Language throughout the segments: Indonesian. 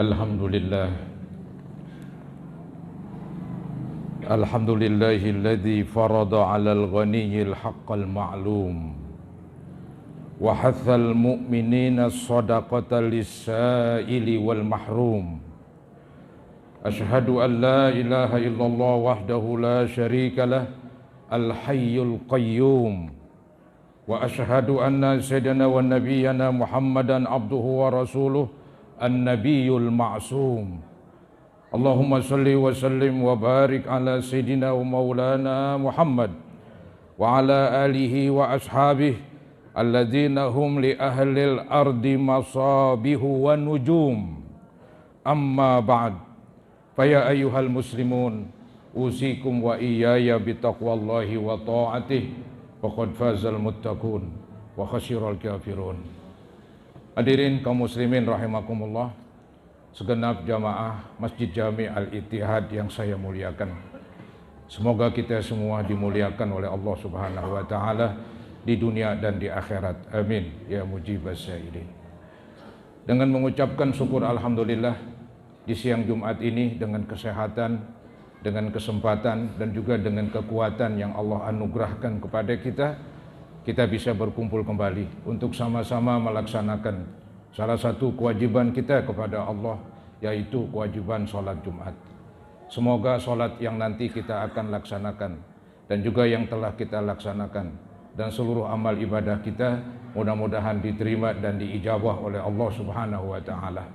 Alhamdulillah. Alhamdulillahilladzi farada 'alal ghaniyyil haqqal ma'lum wa hathal mu'minina shadaqata lis-sa'ili wal mahrum. Ashhadu an la ilaha illallah wahdahu la syarika lah al-hayyul qayyum wa ashhadu anna sayyidana wa nabiyyana Muhammadan abduhu wa rasuluh an-nabiyyul ma'sum. Allahumma salli wa sallim wa barik ala sayyidina wa maulana Muhammad wa ala alihi wa ashabihi alladzina hum li ahlil ardi masabihu wa nujum. Amma ba'd, faya ayyuhal muslimun, usikum wa iyaya bitaqwallahi wa ta'atih, faqad fazal muttaqun wa khasyiral kafirun. Hadirin kaum muslimin rahimakumullah, segenap jamaah Masjid Jami Al-Ittihad yang saya muliakan. Semoga kita semua dimuliakan oleh Allah Subhanahu wa taala di dunia dan di akhirat. Amin ya mujibas sya'irin. Dengan mengucapkan syukur alhamdulillah di siang Jumat ini dengan kesehatan, dengan kesempatan dan juga dengan kekuatan yang Allah anugerahkan kepada kita bisa berkumpul kembali untuk sama-sama melaksanakan salah satu kewajiban kita kepada Allah, yaitu kewajiban sholat Jumat. Semoga sholat yang nanti kita akan laksanakan dan juga yang telah kita laksanakan dan seluruh amal ibadah kita mudah-mudahan diterima dan diijabah oleh Allah Subhanahu wa taala.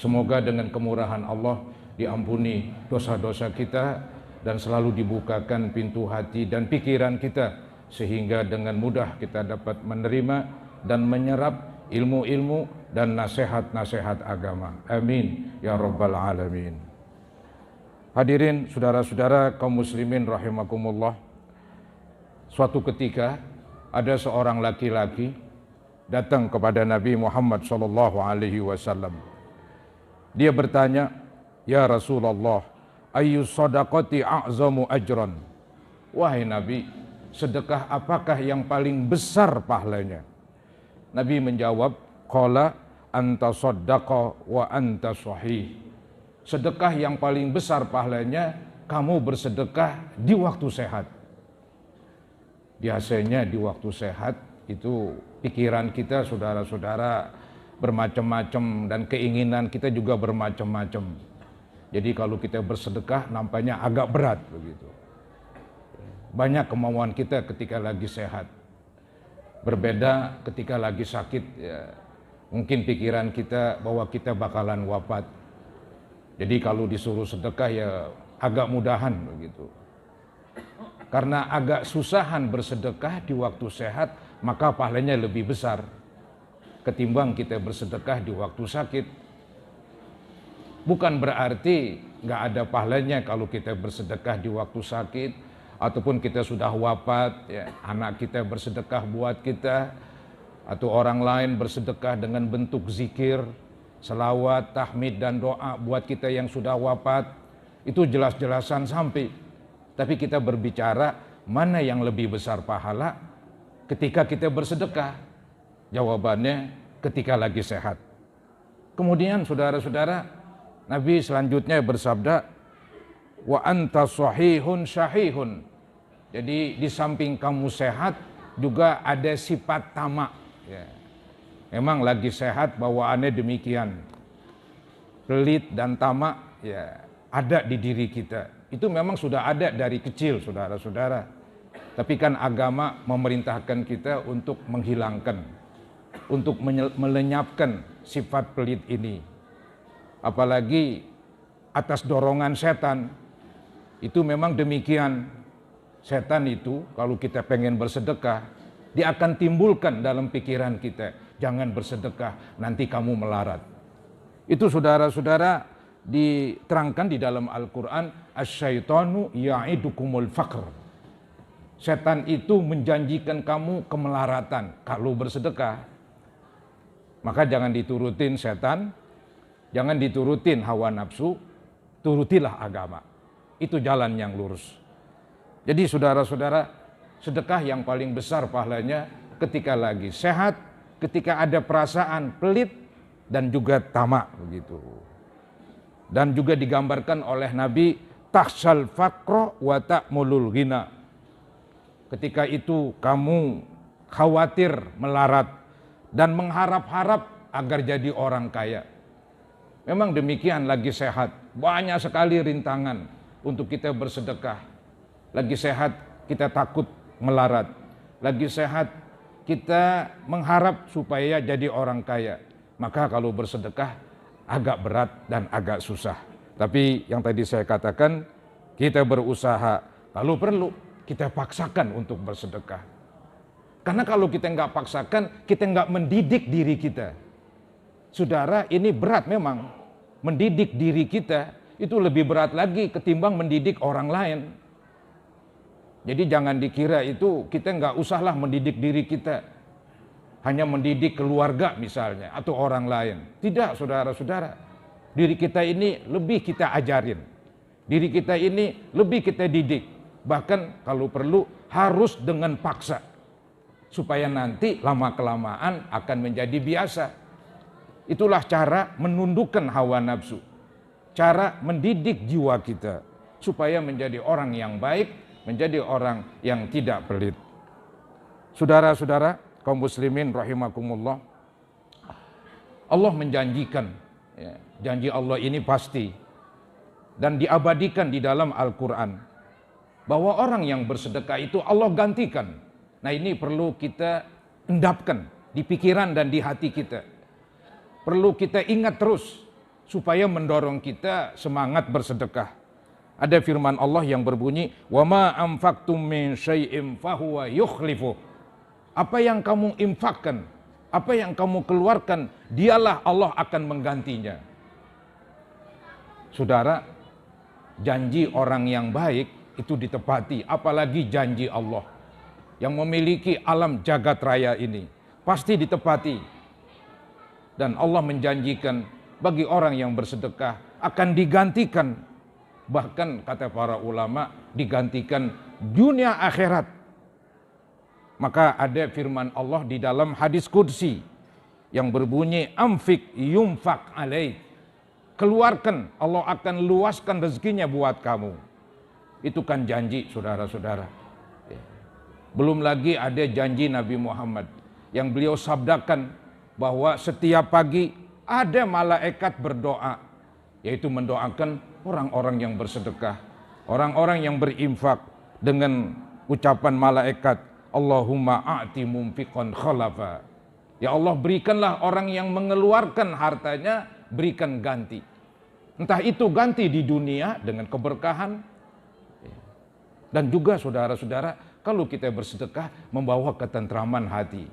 Semoga dengan kemurahan Allah diampuni dosa-dosa kita dan selalu dibukakan pintu hati dan pikiran kita, sehingga dengan mudah kita dapat menerima dan menyerap ilmu-ilmu dan nasihat-nasihat agama. Amin ya rabbal alamin. Hadirin saudara-saudara kaum muslimin rahimakumullah, suatu ketika ada seorang laki-laki datang kepada Nabi Muhammad sallallahu alaihi wasallam. Dia bertanya, "Ya Rasulullah, ayyu shadaqati a'zamu ajran?" Wahai Nabi, sedekah apakah yang paling besar pahalanya? Nabi menjawab, qala anta saddaqa wa anta sahih. Sedekah yang paling besar pahalanya kamu bersedekah di waktu sehat. Biasanya di waktu sehat itu pikiran kita, saudara-saudara, bermacam-macam dan keinginan kita juga bermacam-macam. Jadi kalau kita bersedekah nampaknya agak berat begitu. Banyak kemauan kita ketika lagi sehat, berbeda ketika lagi sakit ya. Mungkin pikiran kita bahwa kita bakalan wafat. Jadi kalau disuruh sedekah ya agak mudahan begitu. Karena agak susahan bersedekah di waktu sehat, maka pahalanya lebih besar ketimbang kita bersedekah di waktu sakit. Bukan berarti nggak ada pahalanya kalau kita bersedekah di waktu sakit, ataupun kita sudah wafat, ya, anak kita bersedekah buat kita, atau orang lain bersedekah dengan bentuk zikir, selawat, tahmid dan doa buat kita yang sudah wafat, itu jelas-jelasan sampai. Tapi kita berbicara mana yang lebih besar pahala ketika kita bersedekah? Jawabannya ketika lagi sehat. Kemudian saudara-saudara, Nabi selanjutnya bersabda, wa anta sahihun syahihun. Jadi di samping kamu sehat juga ada sifat tamak ya. Memang lagi sehat bawaannya demikian, pelit dan tamak ya ada di diri kita. Itu memang sudah ada dari kecil saudara-saudara. Tapi kan agama memerintahkan kita untuk menghilangkan, untuk melenyapkan sifat pelit ini. Apalagi atas dorongan setan. Itu memang demikian. Setan itu kalau kita pengen bersedekah, dia akan timbulkan dalam pikiran kita, jangan bersedekah, nanti kamu melarat. Itu saudara-saudara diterangkan di dalam Al-Quran, asyaitanu ya'idukumul faqr. Setan itu menjanjikan kamu kemelaratan kalau bersedekah. Maka jangan diturutin setan, jangan diturutin hawa nafsu, turutilah agama. Itu jalan yang lurus. Jadi saudara-saudara, sedekah yang paling besar pahalanya ketika lagi sehat, ketika ada perasaan pelit dan juga tamak begitu. Dan juga digambarkan oleh Nabi, takhshal faqra wa ta'mulul ghina. Ketika itu kamu khawatir melarat dan mengharap-harap agar jadi orang kaya. Memang demikian, lagi sehat, banyak sekali rintangan untuk kita bersedekah. Lagi sehat kita takut melarat. Lagi sehat kita mengharap supaya jadi orang kaya. Maka kalau bersedekah agak berat dan agak susah. Tapi yang tadi saya katakan, kita berusaha, kalau perlu kita paksakan untuk bersedekah. Karena kalau kita nggak paksakan, kita nggak mendidik diri kita. Saudara, ini berat memang. Mendidik diri kita itu lebih berat lagi ketimbang mendidik orang lain. Jadi jangan dikira itu kita nggak usahlah mendidik diri kita. Hanya mendidik keluarga misalnya atau orang lain. Tidak, saudara-saudara. Diri kita ini lebih kita ajarin. Diri kita ini lebih kita didik. Bahkan kalau perlu harus dengan paksa. Supaya nanti lama-kelamaan akan menjadi biasa. Itulah cara menundukkan hawa nafsu. Cara mendidik jiwa kita. Supaya menjadi orang yang baik, menjadi orang yang tidak pelit. Saudara-saudara, kaum muslimin rahimakumullah. Allah menjanjikan, ya, janji Allah ini pasti. Dan diabadikan di dalam Al-Quran. Bahwa orang yang bersedekah itu Allah gantikan. Nah ini perlu kita endapkan di pikiran dan di hati kita. Perlu kita ingat terus supaya mendorong kita semangat bersedekah. Ada firman Allah yang berbunyi, "Wa ma anfaqtum min syai'in fahuwa yukhlifuh." Apa yang kamu infakkan, apa yang kamu keluarkan, dialah Allah akan menggantinya. Saudara, janji orang yang baik itu ditepati, apalagi janji Allah yang memiliki alam jagat raya ini pasti ditepati. Dan Allah menjanjikan bagi orang yang bersedekah akan digantikan, bahkan kata para ulama digantikan dunia akhirat. Maka ada firman Allah di dalam hadis qudsi yang berbunyi, "Amfik yumfak alaik." Keluarkan, Allah akan luaskan rezekinya buat kamu. Itu kan janji, saudara-saudara. Belum lagi ada janji Nabi Muhammad yang beliau sabdakan bahwa setiap pagi ada malaikat berdoa, yaitu mendoakan orang-orang yang bersedekah, orang-orang yang berinfak dengan ucapan malaikat, Allahumma a'ti mumfiqan khalafa. Ya Allah, berikanlah orang yang mengeluarkan hartanya, berikan ganti. Entah itu ganti di dunia dengan keberkahan. Dan juga saudara-saudara, kalau kita bersedekah membawa ketentraman hati.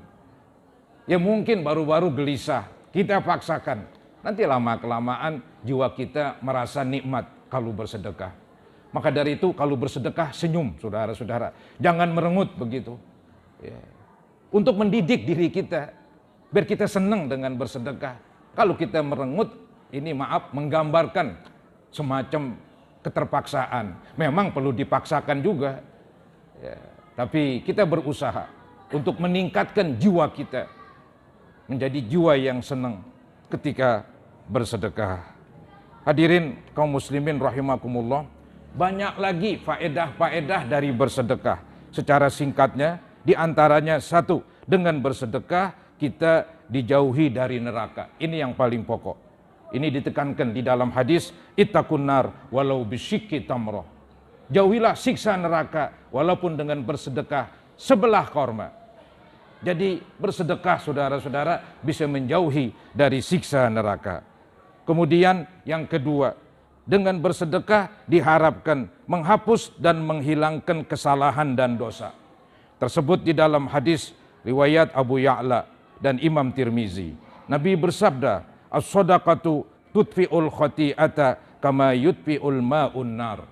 Ya mungkin baru-baru gelisah, kita paksakan. Nanti lama-kelamaan jiwa kita merasa nikmat kalau bersedekah. Maka dari itu kalau bersedekah senyum, saudara-saudara. Jangan merengut begitu. Ya. Untuk mendidik diri kita, biar kita senang dengan bersedekah. Kalau kita merengut, ini maaf menggambarkan semacam keterpaksaan. Memang perlu dipaksakan juga. Ya. Tapi kita berusaha untuk meningkatkan jiwa kita. Menjadi jiwa yang senang ketika bersedekah. Hadirin kaum muslimin rahimakumullah, banyak lagi faedah-faedah dari bersedekah. Secara singkatnya, diantaranya satu, dengan bersedekah kita dijauhi dari neraka. Ini yang paling pokok. Ini ditekankan di dalam hadis, ittaqun nar walau bisyikki tamrah. Jauhilah siksa neraka walaupun dengan bersedekah sebelah korma. Jadi bersedekah saudara-saudara bisa menjauhi dari siksa neraka. Kemudian yang kedua, dengan bersedekah diharapkan menghapus dan menghilangkan kesalahan dan dosa. Tersebut di dalam hadis riwayat Abu Ya'la dan Imam Tirmizi. Nabi bersabda, "As-shadaqatu tudfi'ul khati'ata kama yudfi'ul ma'un nar."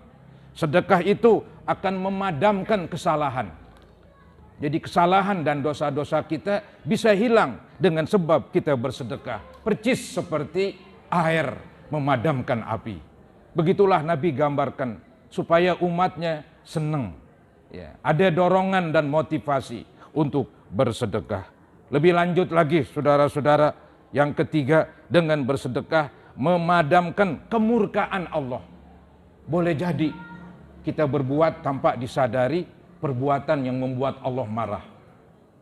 Sedekah itu akan memadamkan kesalahan. Jadi kesalahan dan dosa-dosa kita bisa hilang dengan sebab kita bersedekah. Percis seperti air memadamkan api. Begitulah Nabi gambarkan supaya umatnya senang. Ya, ada dorongan dan motivasi untuk bersedekah. Lebih lanjut lagi saudara-saudara, yang ketiga, dengan bersedekah memadamkan kemurkaan Allah. Boleh jadi kita berbuat tanpa disadari perbuatan yang membuat Allah marah.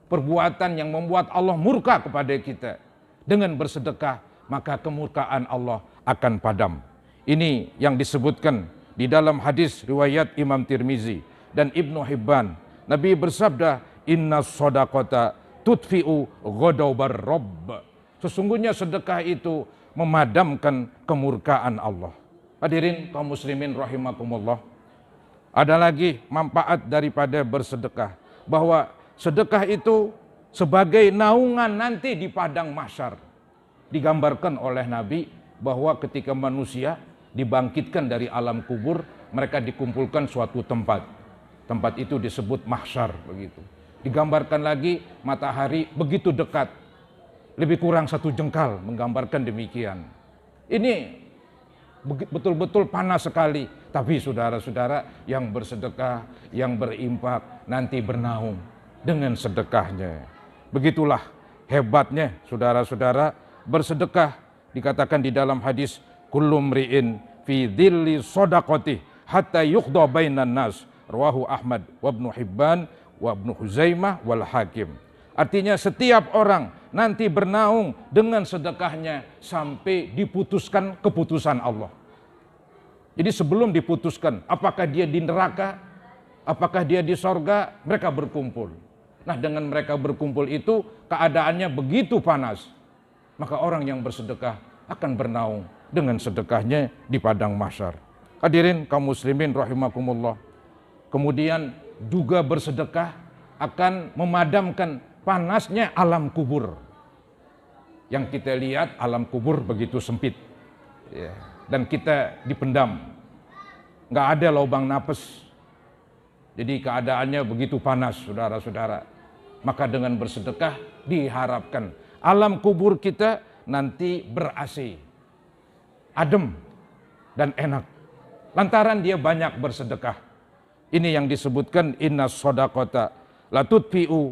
Perbuatan yang membuat Allah murka kepada kita. Dengan bersedekah, maka kemurkaan Allah akan padam. Ini yang disebutkan di dalam hadis riwayat Imam Tirmizi dan Ibnu Hibban. Nabi bersabda, "Inna shadaqata tudfi'u ghadabar rabb." Sesungguhnya sedekah itu memadamkan kemurkaan Allah. Hadirin kaum muslimin rahimakumullah. Ada lagi manfaat daripada bersedekah, bahwa sedekah itu sebagai naungan nanti di padang mahsyar. Digambarkan oleh Nabi bahwa ketika manusia dibangkitkan dari alam kubur, mereka dikumpulkan suatu tempat. Tempat itu disebut mahsyar begitu. Digambarkan lagi matahari begitu dekat, lebih kurang 1 jengkal, menggambarkan demikian. Ini betul-betul panas sekali, tapi saudara-saudara yang bersedekah, yang berimpak nanti bernaung dengan sedekahnya. Begitulah hebatnya saudara-saudara bersedekah. Dikatakan di dalam hadis, kullu mri'in fi dhilli shadaqati hatta yuqda bainan nas, rawahu Ahmad wa Ibnu Hibban wa Ibnu Huzaimah wal Hakim. Artinya setiap orang nanti bernaung dengan sedekahnya sampai diputuskan keputusan Allah. Jadi sebelum diputuskan apakah dia di neraka, apakah dia di sorga, mereka berkumpul. Nah, dengan mereka berkumpul itu keadaannya begitu panas, maka orang yang bersedekah akan bernaung dengan sedekahnya di padang mahsyar. Hadirin kaum muslimin rahimakumullah. Kemudian juga bersedekah akan memadamkan panasnya alam kubur. Yang kita lihat alam kubur begitu sempit, ya, dan kita dipendam, nggak ada lubang napas. Jadi keadaannya begitu panas saudara-saudara. Maka dengan bersedekah diharapkan alam kubur kita nanti ber-AC, adem dan enak, lantaran dia banyak bersedekah. Ini yang disebutkan inna shadaqata la tudfi'u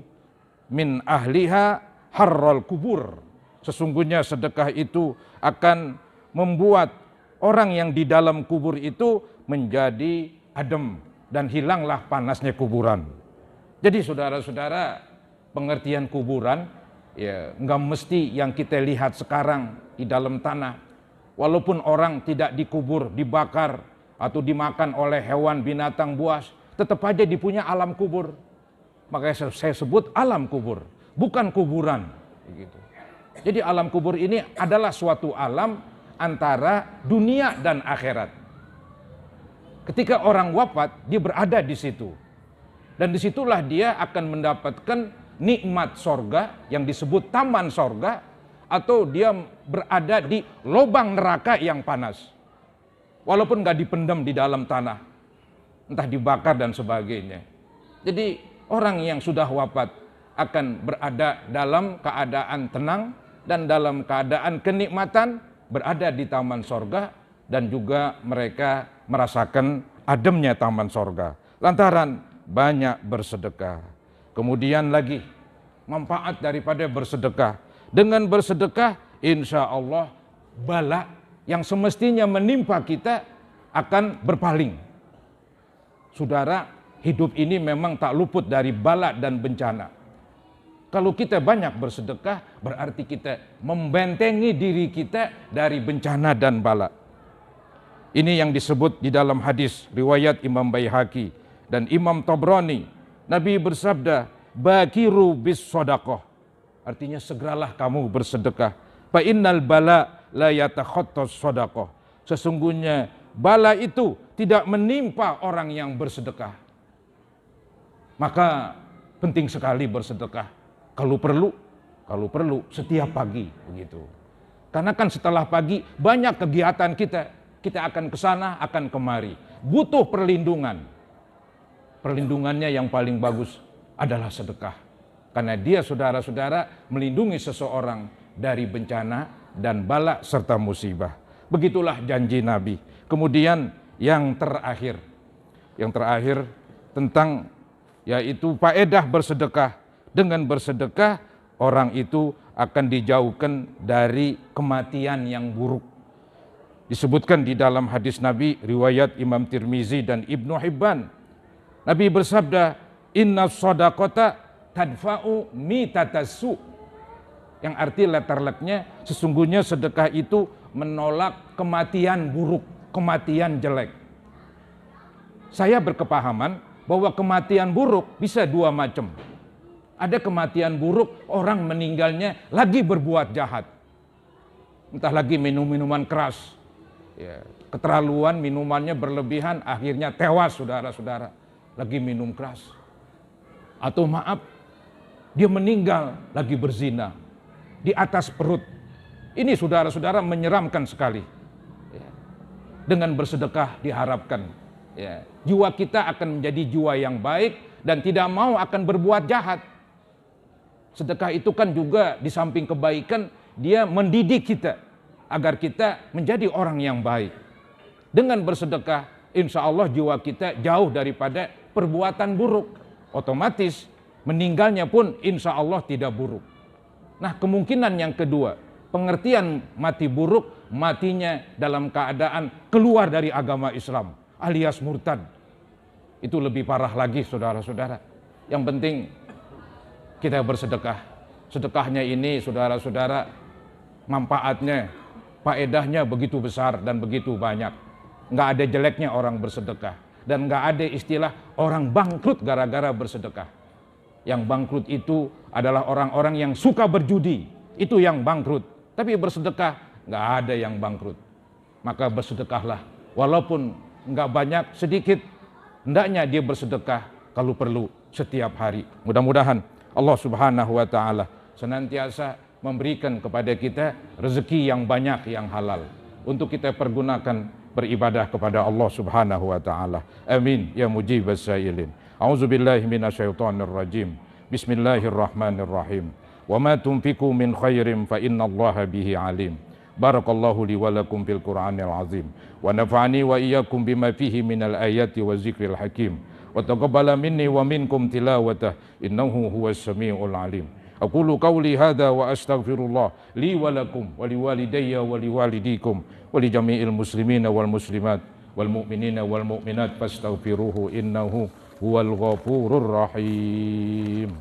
min ahliha harral kubur. Sesungguhnya sedekah itu akan membuat orang yang di dalam kubur itu menjadi adem dan hilanglah panasnya kuburan. Jadi saudara-saudara, pengertian kuburan ya nggak mesti yang kita lihat sekarang di dalam tanah. Walaupun orang tidak dikubur, dibakar atau dimakan oleh hewan binatang buas, tetap aja dipunya alam kubur. Makanya saya sebut alam kubur, bukan kuburan. Begitu. Jadi alam kubur ini adalah suatu alam antara dunia dan akhirat. Ketika orang wafat, dia berada di situ. Dan disitulah dia akan mendapatkan nikmat sorga yang disebut taman sorga, atau dia berada di lubang neraka yang panas. Walaupun gak dipendam di dalam tanah, entah dibakar dan sebagainya. Jadi orang yang sudah wafat akan berada dalam keadaan tenang dan dalam keadaan kenikmatan, berada di taman sorga, dan juga mereka merasakan ademnya taman sorga lantaran banyak bersedekah. Kemudian lagi manfaat daripada bersedekah, dengan bersedekah insya Allah bala yang semestinya menimpa kita akan berpaling. Saudara, hidup ini memang tak luput dari bala dan bencana. Kalau kita banyak bersedekah, berarti kita membentengi diri kita dari bencana dan bala. Ini yang disebut di dalam hadis riwayat Imam Baihaqi dan Imam Tabrani. Nabi bersabda, bakiru bis shadaqah. Artinya segeralah kamu bersedekah. Fa innal bala la yatakhattas shadaqah. Sesungguhnya bala itu tidak menimpa orang yang bersedekah. Maka penting sekali bersedekah. Kalau perlu setiap pagi begitu. Karena kan setelah pagi banyak kegiatan kita akan ke sana, akan kemari. Butuh perlindungan. Perlindungannya yang paling bagus adalah sedekah. Karena dia saudara-saudara melindungi seseorang dari bencana dan bala serta musibah. Begitulah janji Nabi. Kemudian yang terakhir tentang yaitu faedah bersedekah. Dengan bersedekah orang itu akan dijauhkan dari kematian yang buruk. Disebutkan di dalam hadis Nabi riwayat Imam Tirmizi dan Ibnu Hibban. Nabi bersabda, "Inna shadaqata tadfa'u mitatasu." Yang arti letter-letternya, sesungguhnya sedekah itu menolak kematian buruk, kematian jelek. Saya berkepahaman bahwa kematian buruk bisa dua macam. Ada kematian buruk, orang meninggalnya lagi berbuat jahat. Entah lagi minum minuman keras, ya, keterlaluan, minumannya berlebihan, akhirnya tewas saudara-saudara, lagi minum keras. Atau maaf, dia meninggal lagi berzina di atas perut. Ini saudara-saudara menyeramkan sekali. Ya. Dengan bersedekah diharapkan, ya, jiwa kita akan menjadi jiwa yang baik dan tidak mau akan berbuat jahat. Sedekah itu kan juga di samping kebaikan, dia mendidik kita agar kita menjadi orang yang baik. Dengan bersedekah, insya Allah jiwa kita jauh daripada perbuatan buruk. Otomatis meninggalnya pun insya Allah tidak buruk. Nah, kemungkinan yang kedua, pengertian mati buruk, matinya dalam keadaan keluar dari agama Islam, alias murtad. Itu lebih parah lagi saudara-saudara. Yang penting kita bersedekah. Sedekahnya ini saudara-saudara, manfaatnya, faedahnya begitu besar dan begitu banyak. Nggak ada jeleknya orang bersedekah. Dan nggak ada istilah orang bangkrut gara-gara bersedekah. Yang bangkrut itu adalah orang-orang yang suka berjudi. Itu yang bangkrut. Tapi bersedekah, nggak ada yang bangkrut. Maka bersedekahlah. Walaupun nggak banyak, sedikit. Hendaknya dia bersedekah kalau perlu setiap hari. Mudah-mudahan Allah Subhanahu wa Ta'ala senantiasa memberikan kepada kita rezeki yang banyak, yang halal, untuk kita pergunakan beribadah kepada Allah Subhanahu wa Ta'ala. Amin ya mujibas sailin. A'udzubillahi minasyaitonir rajim. Bismillahirrahmanirrahim. Wa ma tunfiqu min khairin fa innallaha bihi alim. Barakallahu li wa lakum fil Qur'anil azim. Wa nafa'ani wa iyyakum bima fihi minal ayati wa zikril hakim. Wa taqabbala minni wa minkum tilawatah innahu huwas samiul alim. Aqulu qawli hadha wa astaghfirullah li wa lakum wa liwalidayya wa liwalidikum wa li jami'il muslimina wal muslimat wal mu'minina wal mu'minat fastaghfiruhu innahu huwal ghafurur rahim.